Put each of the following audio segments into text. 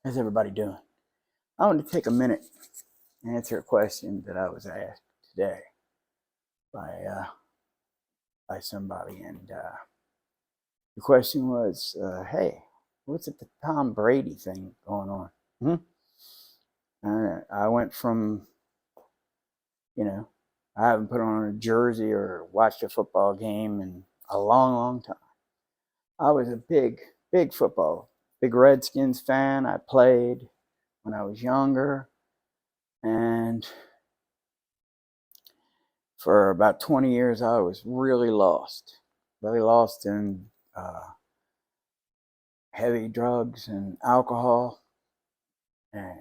How's everybody doing? I want to take a minute and answer a question that I was asked today by somebody, and the question was, "Hey, what's the Tom Brady thing going on?" Hmm? I went from, you know, I haven't put on a jersey or watched a football game in a long, long time. I was a big football, big Redskins fan. I played when I was younger, and for about 20 years, I was really lost in heavy drugs and alcohol, and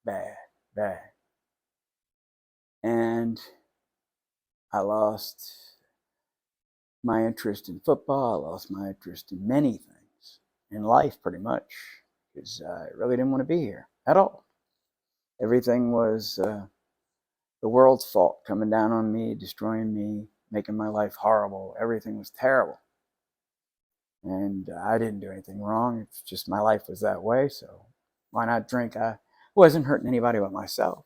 bad, bad. And I lost my interest in football. I lost my interest in many things in life, pretty much, because I really didn't want to be here at all. Everything was the world's fault coming down on me, destroying me, making my life horrible. Everything was terrible. And I didn't do anything wrong. It's just my life was that way. So why not drink? I wasn't hurting anybody but myself.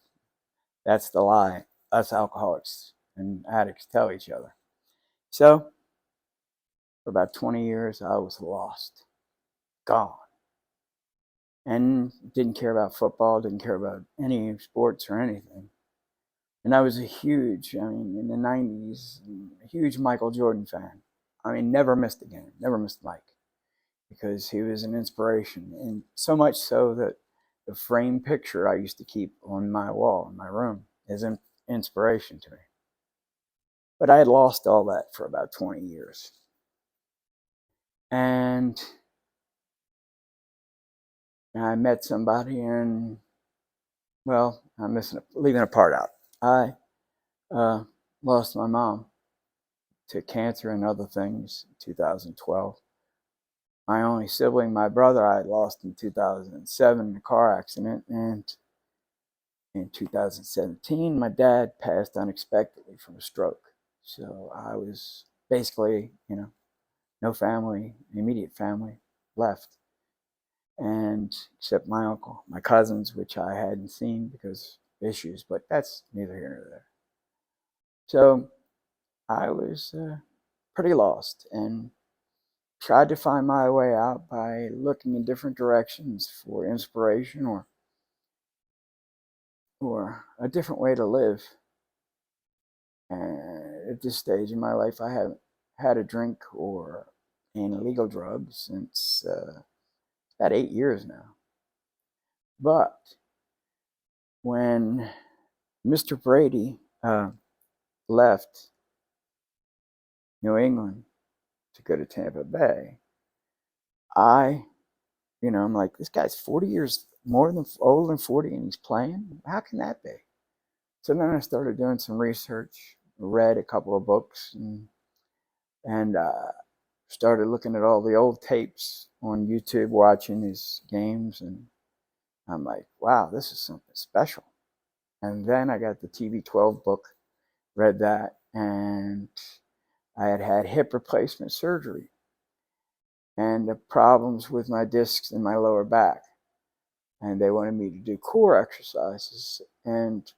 That's the lie us alcoholics and addicts tell each other. So for about 20 years, I was lost, gone, and didn't care about football, didn't care about any sports or anything. And I was in the 90s, a huge Michael Jordan fan. I mean, never missed a game, never missed Mike, because he was an inspiration. And so much so that the framed picture I used to keep on my wall in my room is an inspiration to me. But I had lost all that for about 20 years. And I met somebody, and, well, leaving a part out. I uh, lost my mom to cancer and other things in 2012. My only sibling, my brother, I lost in 2007 in a car accident. And in 2017, my dad passed unexpectedly from a stroke. So I was basically, no family, immediate family left. And except my uncle, my cousins, which I hadn't seen because of issues, but that's neither here nor there. So I was pretty lost and tried to find my way out by looking in different directions for inspiration or a different way to live. And at this stage in my life, I haven't had a drink or any illegal drugs since about 8 years now. But when Mr. Brady left New England to go to Tampa Bay, I'm like, this guy's 40 years older than 40, and he's playing. How can that be? So then I started doing some research, read a couple of books, and started looking at all the old tapes on YouTube, watching his games, and I'm like, wow, this is something special. And then I got the TB12 book, read that, and I had had hip replacement surgery and the problems with my discs in my lower back. And they wanted me to do core exercises. And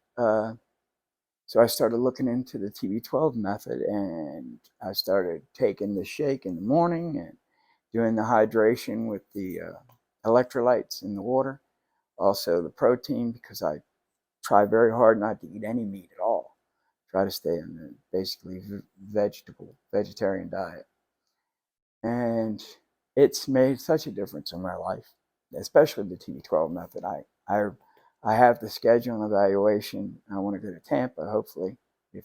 so I started looking into the TB12 method, and I started taking the shake in the morning and doing the hydration with the electrolytes in the water. Also the protein, because I try very hard not to eat any meat at all. Try to stay on the basically vegetarian diet. And it's made such a difference in my life, especially the TB12 method. I have the schedule and evaluation. I want to go to Tampa, hopefully, if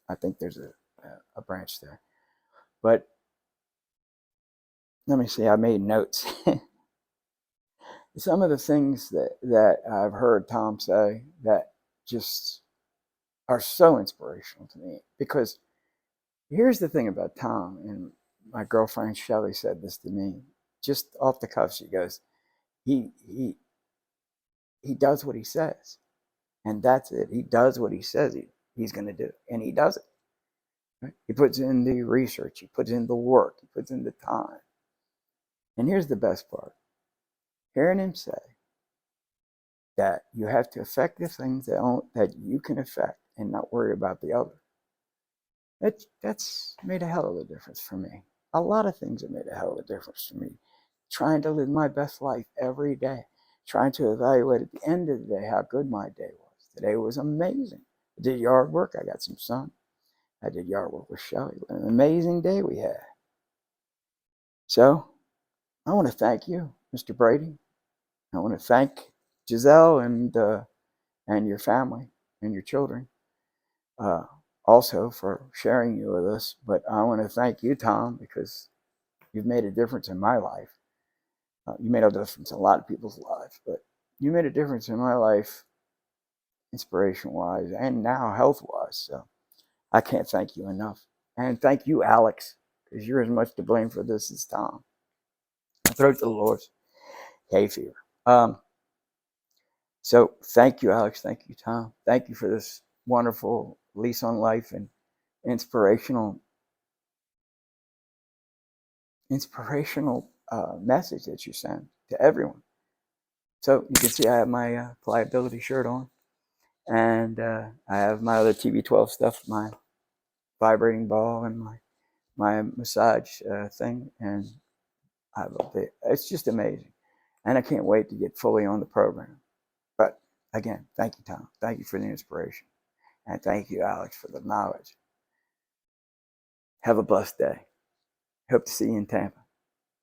I think there's a branch there. But let me see, I made notes. Some of the things that I've heard Tom say that just are so inspirational to me, because here's the thing about Tom, and my girlfriend Shelly said this to me just off the cuff. She goes, he does what he says, and that's it. He does what he says he's going to do, and he does it. Right? He puts in the research, he puts in the work, he puts in the time. And here's the best part: hearing him say that you have to affect the things that you can affect and not worry about the other. That's made a hell of a difference for me. A lot of things have made a hell of a difference for me. Trying to live my best life every day. Trying to evaluate at the end of the day how good my day was. Today was amazing. I did yard work. I got some sun. I did yard work with Shelly. What an amazing day we had. So I want to thank you, Mr. Brady. I want to thank Giselle and your family and your children. Uh, also for sharing you with us. But I want to thank you, Tom, because you've made a difference in my life. You made a difference in a lot of people's lives, but you made a difference in my life, inspiration-wise, and now health-wise. So I can't thank you enough. And thank you, Alex, because you're as much to blame for this as Tom. I throw it to the Lord. Hay fever. So thank you, Alex. Thank you, Tom. Thank you for this wonderful lease on life and inspirational message that you send to everyone. So you can see I have my pliability shirt on, and I have my other TB12 stuff, my vibrating ball, and my massage thing, and I have a bit. It's just amazing, and I can't wait to get fully on the program. But again, thank you, Tom. Thank you for the inspiration, and thank you, Alex, for the knowledge. Have a blessed day. Hope to see you in Tampa.